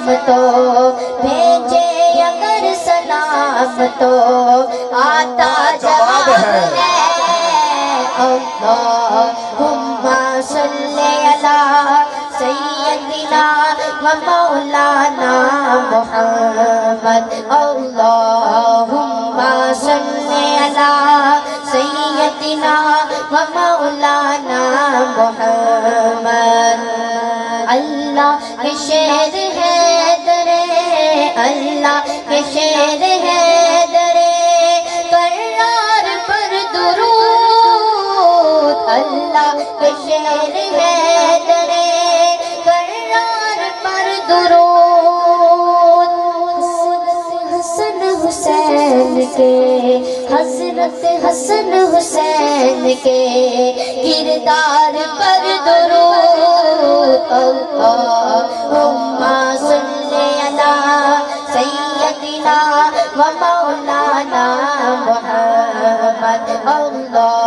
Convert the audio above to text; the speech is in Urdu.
سلام تو بھیجے اگر سلام تو آتا جواب ہے اللہم صلی علی سیدنا و مولانا محمد اللہم صلی علی سیدنا و مولانا محمد اللہ کے شیر ہے درے اللہ کے شیر ہے درے کرار پر درود اللہ کے شیر ہے درے کرار پر درود حسن حسین کے حضرت حسن حسین کے کردار پر درود اللہم صلی علی سیدنا و مولانا محمد اللہ